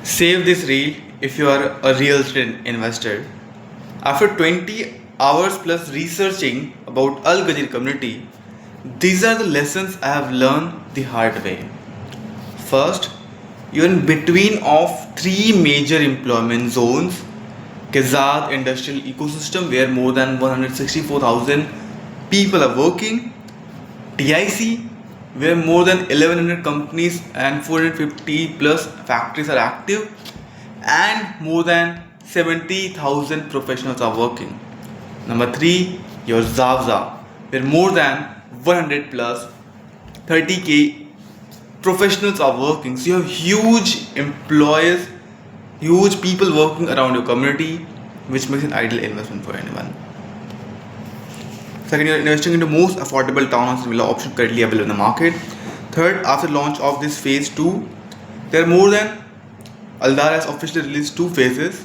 Save this reel if you are a real estate investor. After 20 hours plus researching about Al Ghadir community, these are the lessons I have learned the hard way. First, you're in between of three major employment zones. Kazad industrial ecosystem where more than 164,000 people are working. TIC where more than 1100 companies and 450 plus factories are active and more than 70,000 professionals are working. Number 3, your Zavza where more than 100 plus 30k professionals are working. So you have huge employers, huge people working around your community, which makes an ideal investment for anyone. Second, you're investing into most affordable townhouse villa option currently available in the market. Third, after launch of this phase 2, there are more than Aldar has officially released 2 phases,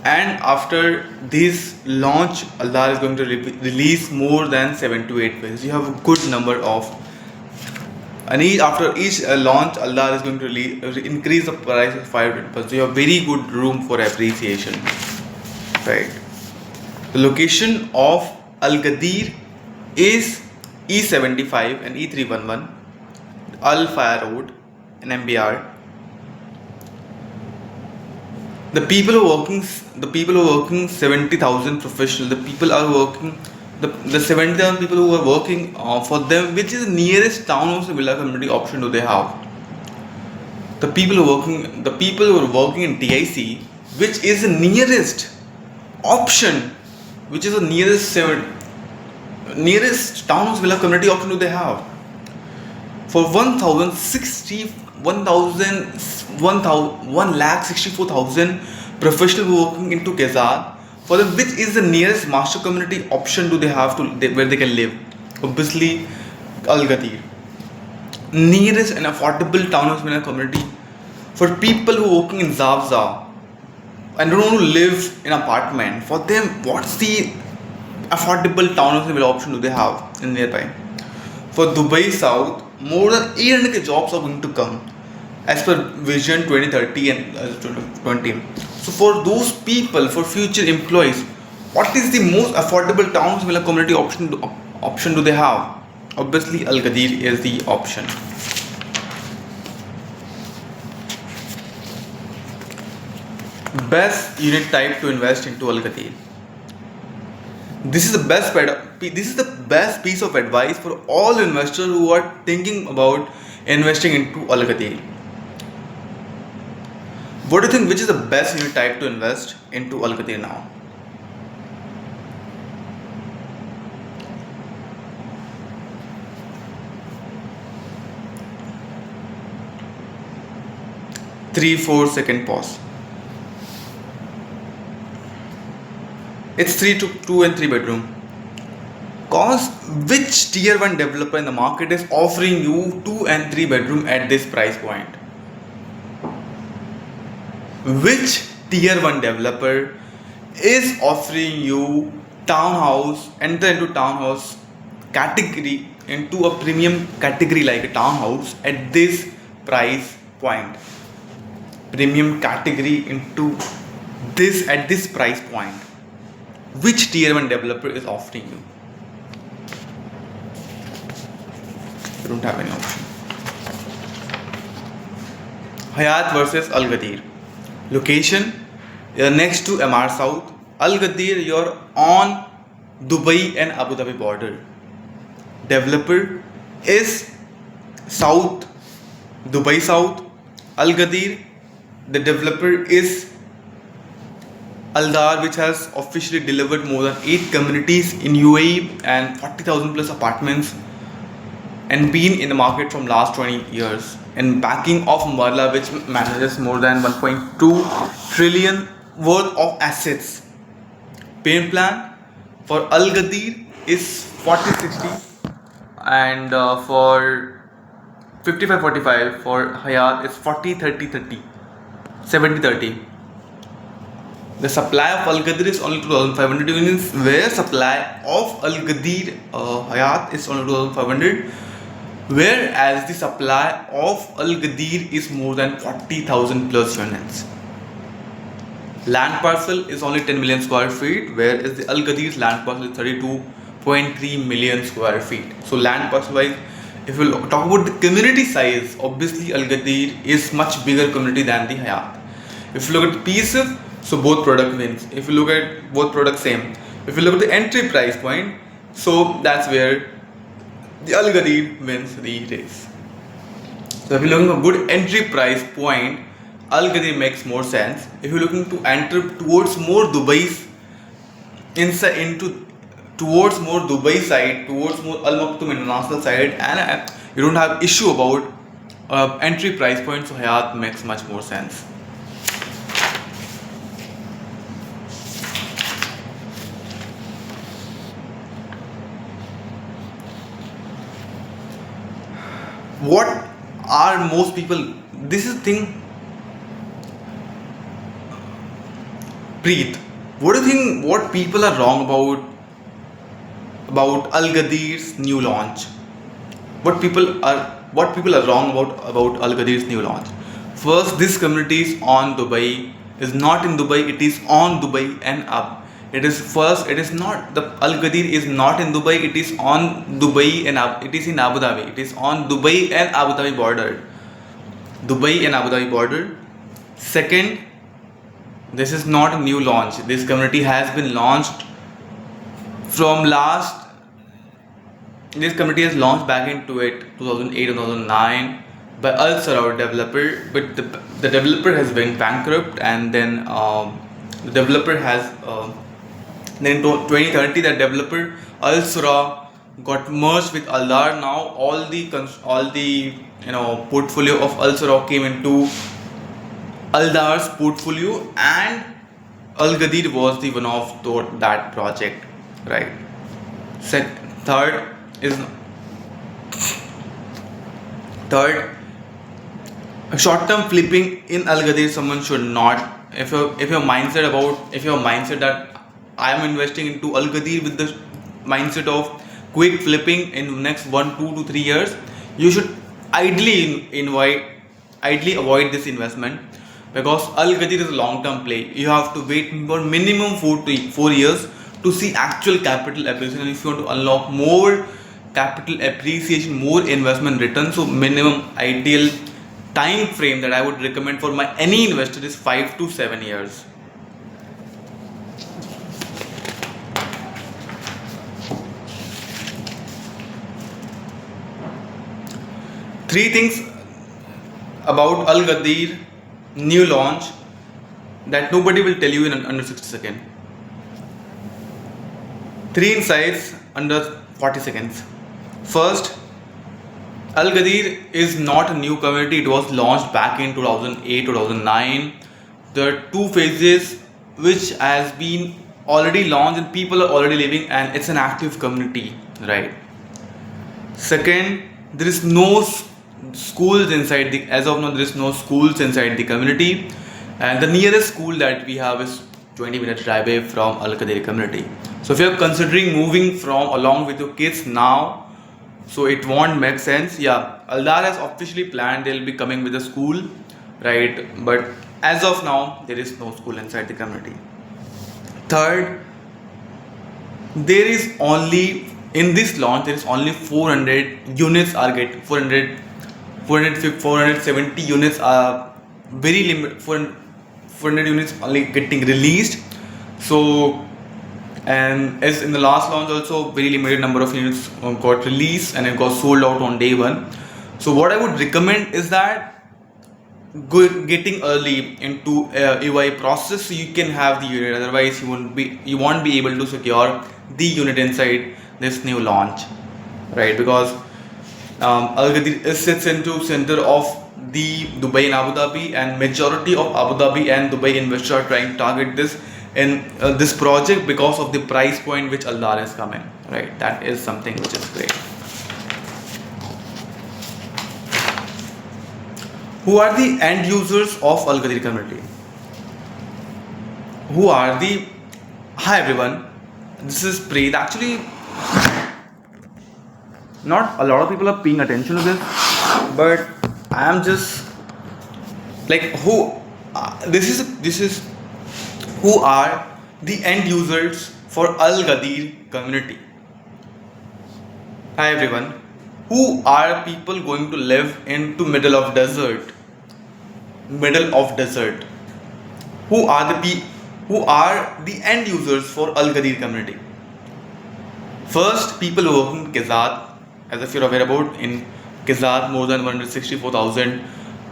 and after this launch, Aldar is going to release more than 7 to 8 phases. You have a good number of, and after each launch, Aldar is going to increase the price of 5%. So you have very good room for appreciation. Right. The location of Al Ghadir is E75 and E311, Al Fire Road in MBR. The people who are working 70,000 professionals. The 70,000 people who are working for them, which is the nearest townhouse villa community option do they have? The people who are working in TIC, which is the nearest option, which is the nearest townhouse villa community option do they have? For 1,64,000 professionals working into Kazad, for them, which is the nearest master community option do they have where they can live? Obviously, Al Ghadir. Nearest and affordable townhouse villa community for people who are working in Zavza and don't want to live in an apartment. For them, what's the affordable townhouse villa option do they have in nearby? For Dubai South, more than 800 jobs are going to come as per Vision 2030 and 2020. So for those people, for future employees, what is the most affordable townhouse villa community option do they have? Obviously, Al Ghadir is the option. Best unit type to invest into Al Ghadir. This is the best piece of advice for all investors who are thinking about investing into Al Ghadir. What do you think? Which is the best unit type to invest into Al Ghadir now? Three, 4 second pause. It's 2 and 3 bedroom. Cause which tier 1 developer in the market is offering you 2 and 3 bedroom at this price point? Which tier 1 developer is offering you townhouse, enter into townhouse category, into a premium category like a townhouse at this price point? Premium category into this at this price point. Which tier 1 developer is offering you? You don't have any option. Hayat versus Al Ghadir. Location, you're next to MR South. Al Ghadir, you're on Dubai and Abu Dhabi border. Developer is South, Dubai South. Al Ghadir, the developer is Aldar, which has officially delivered more than 8 communities in UAE and 40,000 plus apartments and been in the market from last 20 years. And backing of Marla, which manages more than 1.2 trillion worth of assets. Payment plan for Al Ghadir is 40-60 and for 55-45 for Hayat is 40-30-30, 70-30. The supply of Al Ghadir is only 2,500 units, where supply of Al Ghadir Hayat is only 2,500. whereas the supply of Al Gadir is more than 40,000 plus units. Land parcel is only 10 million square feet, whereas the Al Gadir's land parcel is 32.3 million square feet. So land parcel wise, if we talk about the community size, obviously Al Gadir is much bigger community than the Hayat. If you look at the pieces, so both product wins. If you look at both products same. If you look at the entry price point, so that's where the Al Gadir wins the race. So if you're looking for good entry price point, Al Gadir makes more sense. If you're looking to enter towards more Dubai's inside into towards more Dubai side, towards more Al Maktoum international side, and you don't have issue about entry price point, so Hayat makes much more sense. What are most people? This is thing. Preet, what do you think? What people are wrong about Al Gadir's new launch? What people are wrong about Al Gadir's new launch? First, this community is on Dubai. Is not in Dubai. It is on Dubai and up. It is first. It is not the Al Gadir is not in Dubai. It is on Dubai and it is in Abu Dhabi. It is on Dubai and Abu Dhabi border. Dubai and Abu Dhabi border. Second, this is not a new launch. This community has been launched from last. This community has launched back into it 2008 2009 by Al Sarau developer, but the developer has been bankrupt, and then the developer has then in 2030 the developer Al Sarau got merged with Aldar. Now all the portfolio of Al Sarau came into Aldar's portfolio, and Al Gadir was the one of that project, right? Third is short-term flipping in Al Gadir. Someone should not. If your mindset that I am investing into Al Gadir with the mindset of quick flipping in next 2 to 3 years, you should ideally avoid this investment, because Al Gadir is a long-term play. You have to wait for minimum 4 years to see actual capital appreciation. And if you want to unlock more capital appreciation, more investment return, so minimum ideal time frame that I would recommend for any investor is 5 to 7 years. Three things about Al Gadir new launch that nobody will tell you in under 60 seconds. 3 insights under 40 seconds. First, Al Gadir is not a new community. It was launched back in 2008 2009. There are 2 phases which has been already launched and people are already living, and it's an active community, right? Second, there is no schools inside as of now there is no schools inside the community, and the nearest school that we have is 20 minutes drive away from Al Gadir community. So if you are considering moving from along with your kids now, so it won't make sense. Yeah, Aldar has officially planned they'll be coming with a school, right? But as of now there is no school inside the community. Third, there is only in this launch there is only 400 units are get 470 units are very limited. 400 units only getting released. So, and as in the last launch also very limited number of units got released and it got sold out on day one. So what I would recommend is that getting early into EY process so you can have the unit, otherwise you won't be able to secure the unit inside this new launch, right? Because Al Gadir sits into center of the Dubai and Abu Dhabi, and majority of Abu Dhabi and Dubai investors are trying to target this in this project because of the price point which Aldar is coming, right? That is something which is great. Who are the end users of Al Gadir community? Hi everyone, this is Preet. Actually, not a lot of people are paying attention to this, but I am just like who this is who are the end users for Al Ghadir community. Hi everyone. Who are people going to live into middle of desert? Middle of desert. Who are who are the end users for Al Ghadir community? First, people who work in Kizad, as if you're aware about, in Kizad more than 164,000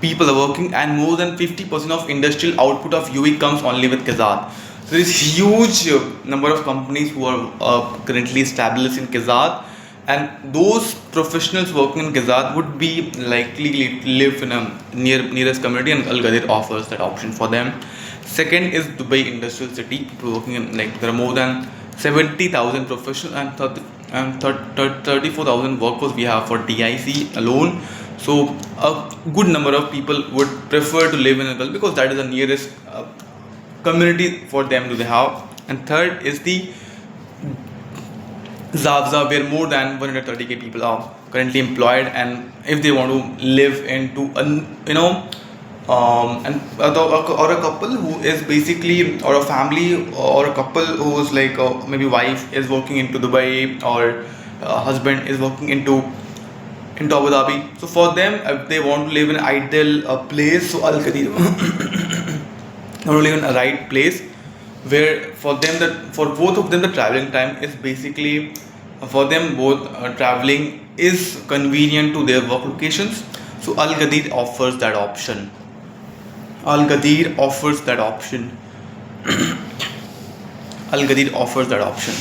people are working, and more than 50% of industrial output of UAE comes only with Kizad. So there is huge number of companies who are currently established in Kizad, and those professionals working in Kizad would be likely to live in a nearest community, and Al Ghadir offers that option for them. Second is Dubai Industrial City. People working in, like, there are more than 70,000 professionals and 34,000 workers we have for DIC alone. So a good number of people would prefer to live in a Gulf because that is the nearest community for them to have. And third is the Zavza, where more than 130k people are currently employed, and if they want to live into and or a couple who is basically, or a family, or a couple who is like maybe wife is working into Dubai, or husband is working into Abu Dhabi. So for them, if they want to live in an ideal place, so Al Qadir not live in a right place, where for them, that for both of them the traveling time is basically, for them both traveling is convenient to their work locations. So Al Qadir offers that option. Al Qadir offers that option. Al Qadir offers that option.